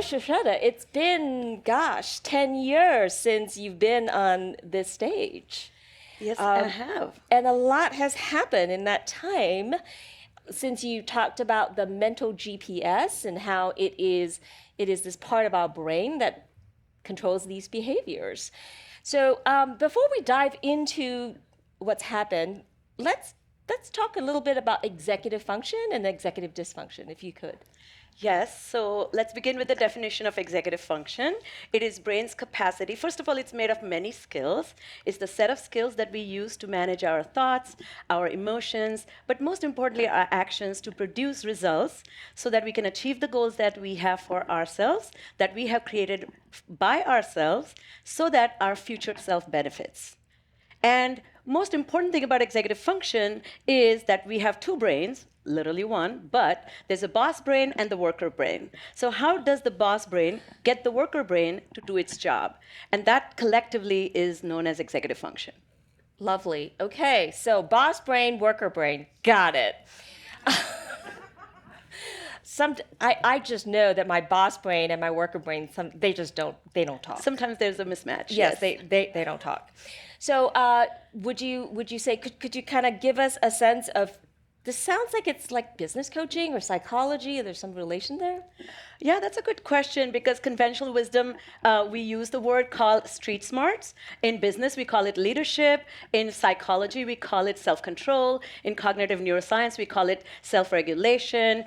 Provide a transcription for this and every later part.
Sucheta, it's been, gosh, 10 years since you've been on this stage. Yes, I have. And a lot has happened in that time since you talked about the mental GPS and how it is this part of our brain that controls these behaviors. So before we dive into what's happened, let's talk a little bit about executive function and executive dysfunction, if you could. Yes, so let's begin with the definition of executive function. It is brain's capacity. First of all, it's made of many skills. It's the set of skills that we use to manage our thoughts, our emotions, but most importantly, our actions to produce results so that we can achieve the goals that we have for ourselves, that we have created by ourselves, so that our future self benefits. And most important thing about executive function is that we have two brains, literally one, but there's a boss brain and the worker brain. So how does the boss brain get the worker brain to do its job? And that collectively is known as executive function. Lovely. Okay, so boss brain, worker brain. Got it. I just know that my boss brain and my worker brain, they don't talk. Sometimes there's a mismatch. Yes, they don't talk. So would you say, could you kind of give us a sense of, this sounds like it's like business coaching or psychology, there's some relation there? Yeah, that's a good question, because conventional wisdom, we use the word called street smarts. In business, we call it leadership. In psychology, we call it self-control. In cognitive neuroscience, we call it self-regulation.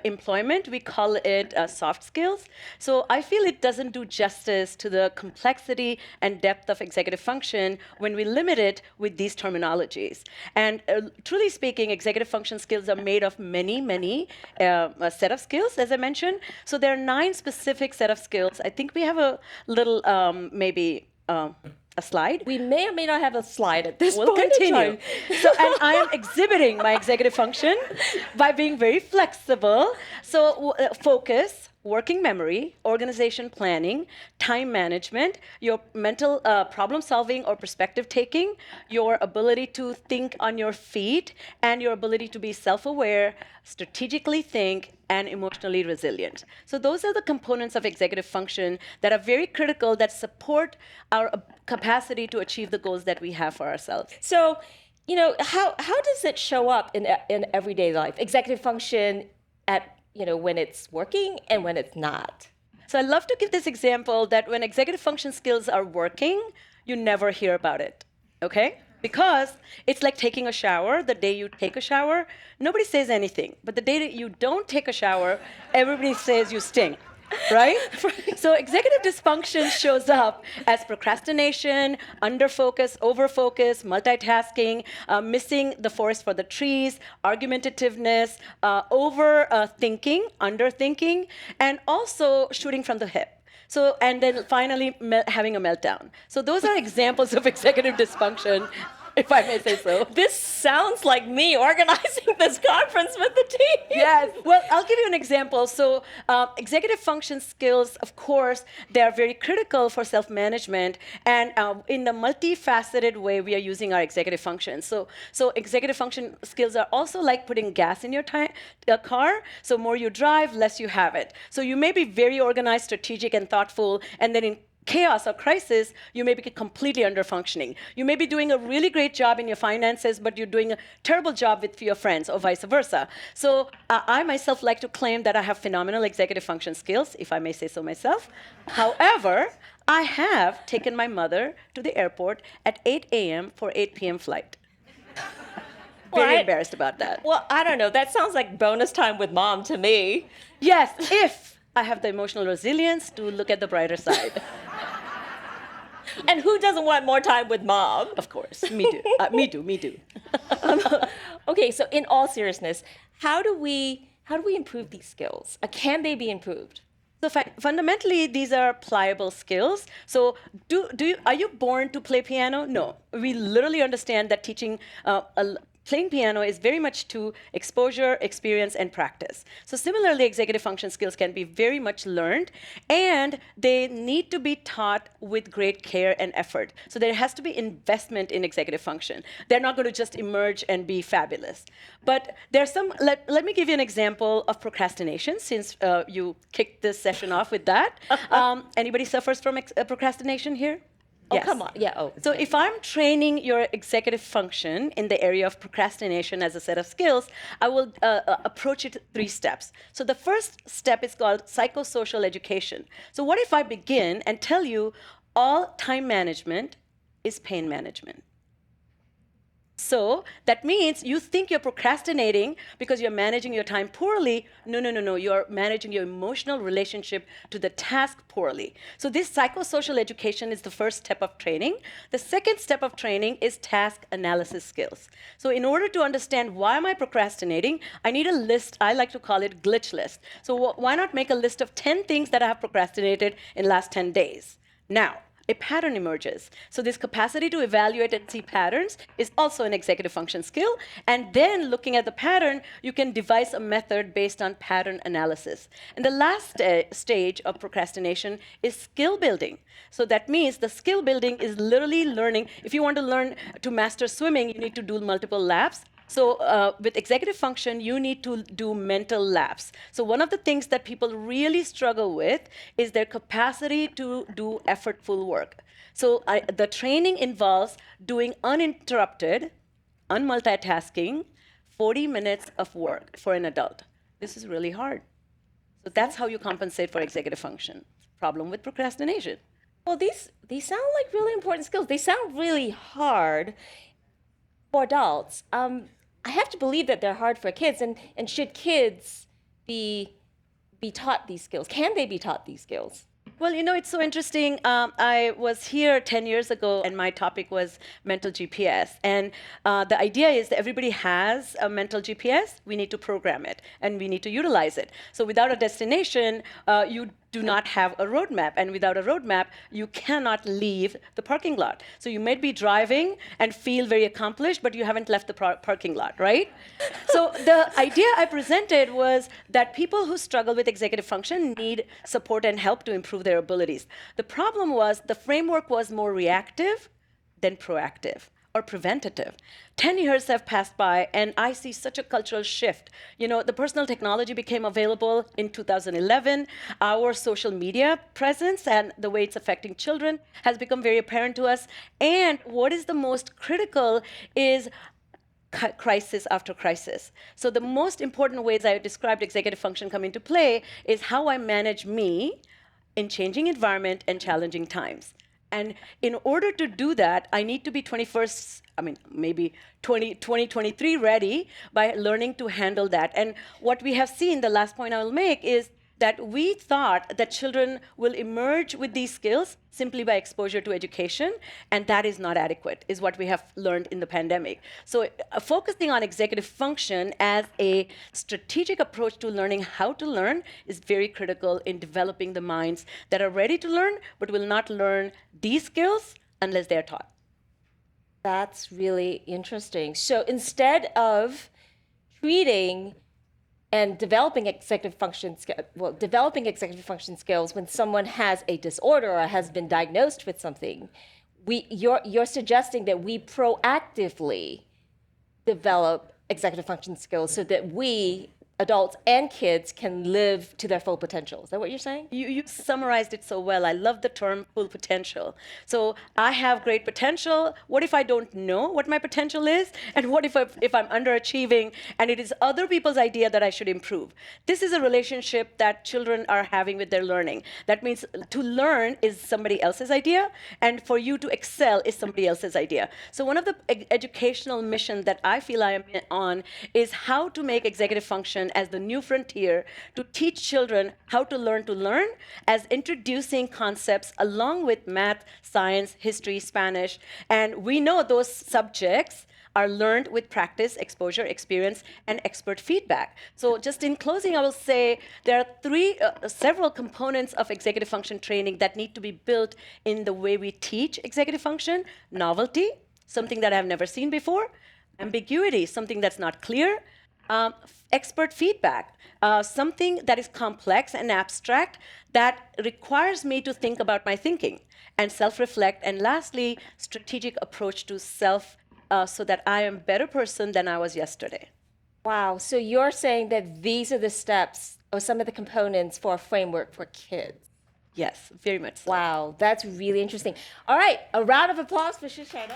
Employment, we call it soft skills. So I feel it doesn't do justice to the complexity and depth of executive function when we limit it with these terminologies. And truly speaking, executive function skills are made of many set of skills, as I mentioned. So there are 9 specific set of skills. I think we have a little, maybe a slide. We may or may not have a slide at this We'll point. continue. So, and I am exhibiting my executive function by being very flexible. So focus, working memory, organization planning, time management, your mental problem solving or perspective taking, your ability to think on your feet, and your ability to be self-aware, strategically think, and emotionally resilient. So those are the components of executive function that are very critical, that support our capacity to achieve the goals that we have for ourselves. So, how does it show up in everyday life? Executive function at when it's working and when it's not. So I love to give this example that when executive function skills are working, you never hear about it, okay? Because it's like taking a shower. The day you take a shower, nobody says anything. But the day that you don't take a shower, everybody says you stink. Right? So executive dysfunction shows up as procrastination, underfocus, overfocus, multitasking, missing the forest for the trees, argumentativeness, overthinking, underthinking, and also shooting from the hip. So, and then finally having a meltdown. So those are examples of executive dysfunction, if I may say so. This sounds like me organizing this conference with the team. Yes. Well, I'll give you an example. So executive function skills, of course, they are very critical for self-management. And in a multifaceted way, we are using our executive function. So executive function skills are also like putting gas in your car. So more you drive, less you have it. So you may be very organized, strategic, and thoughtful, and then in chaos or crisis, you may be completely under-functioning. You may be doing a really great job in your finances, but you're doing a terrible job with your friends, or vice versa. So I myself like to claim that I have phenomenal executive function skills, if I may say so myself. However, I have taken my mother to the airport at 8 a.m. for 8 p.m. flight. Very embarrassed about that. Well, I don't know. That sounds like bonus time with mom to me. Yes, if I have the emotional resilience to look at the brighter side. And who doesn't want more time with mom? Of course, me too. Me too. Okay, so in all seriousness, how do we improve these skills? Can they be improved? So fundamentally, these are pliable skills. So are you born to play piano? No. We literally understand that teaching playing piano is very much to exposure, experience, and practice. So similarly, executive function skills can be very much learned, and they need to be taught with great care and effort. So there has to be investment in executive function. They're not going to just emerge and be fabulous. But there's some, let me give you an example of procrastination, since you kicked this session off with that. Anybody suffers from procrastination here? Oh, Yes. come on. Yeah. Oh. So if I'm training your executive function in the area of procrastination as a set of skills, I will approach it 3 steps. So the first step is called psychosocial education. So what if I begin and tell you all time management is pain management? So that means you think you're procrastinating because you're managing your time poorly. No, no, no, no. You're managing your emotional relationship to the task poorly. So this psychosocial education is the first step of training. The second step of training is task analysis skills. So in order to understand why am I procrastinating, I need a list. I like to call it glitch list. So why not make a list of 10 things that I have procrastinated in the last 10 days? Now, a pattern emerges. So this capacity to evaluate and see patterns is also an executive function skill. And then looking at the pattern, you can devise a method based on pattern analysis. And the last stage of procrastination is skill building. So that means the skill building is literally learning. If you want to learn to master swimming, you need to do multiple laps. So with executive function, you need to do mental laps. So one of the things that people really struggle with is their capacity to do effortful work. So the training involves doing uninterrupted, unmultitasking, 40 minutes of work for an adult. This is really hard. So that's how you compensate for executive function. Problem with procrastination. Well, these sound like really important skills. They sound really hard for adults. I have to believe that they're hard for kids. And should kids be taught these skills? Can they be taught these skills? Well, you know, it's so interesting. I was here 10 years ago, and my topic was mental GPS. And the idea is that everybody has a mental GPS. We need to program it, and we need to utilize it. So without a destination, you do not have a roadmap. And without a roadmap, you cannot leave the parking lot. So you may be driving and feel very accomplished, but you haven't left the parking lot, right? So the idea I presented was that people who struggle with executive function need support and help to improve their abilities. The problem was the framework was more reactive than proactive or preventative. 10 years have passed by, and I see such a cultural shift. You know, the personal technology became available in 2011. Our social media presence and the way it's affecting children has become very apparent to us. And what is the most critical is crisis after crisis. So the most important ways I described executive function come into play is how I manage me in changing environment and challenging times. And in order to do that, I need to be 2023 ready by learning to handle that. And what we have seen, the last point I will make, is that we thought that children will emerge with these skills simply by exposure to education, and that is not adequate, is what we have learned in the pandemic. So focusing on executive function as a strategic approach to learning how to learn is very critical in developing the minds that are ready to learn, but will not learn these skills unless they're taught. That's really interesting. So instead of treating and developing executive function skills when someone has a disorder or has been diagnosed with something, you're suggesting that we proactively develop executive function skills so that we, adults and kids, can live to their full potential. Is that what you're saying? You summarized it so well. I love the term full potential. So I have great potential. What if I don't know what my potential is? And what if I'm underachieving and it is other people's idea that I should improve? This is a relationship that children are having with their learning. That means to learn is somebody else's idea, and for you to excel is somebody else's idea. So one of the educational missions that I feel I am on is how to make executive function as the new frontier to teach children how to learn as introducing concepts along with math, science, history, Spanish. And we know those subjects are learned with practice, exposure, experience, and expert feedback. So just in closing, I will say there are several components of executive function training that need to be built in the way we teach executive function. Novelty, something that I've never seen before. ambiguity, something that's not clear, expert feedback, something that is complex and abstract that requires me to think about my thinking and self-reflect, and lastly, strategic approach to self so that I am a better person than I was yesterday. Wow. So you're saying that these are the steps or some of the components for a framework for kids. Yes, very much so. Wow, that's really interesting. All right, a round of applause for Sucheta.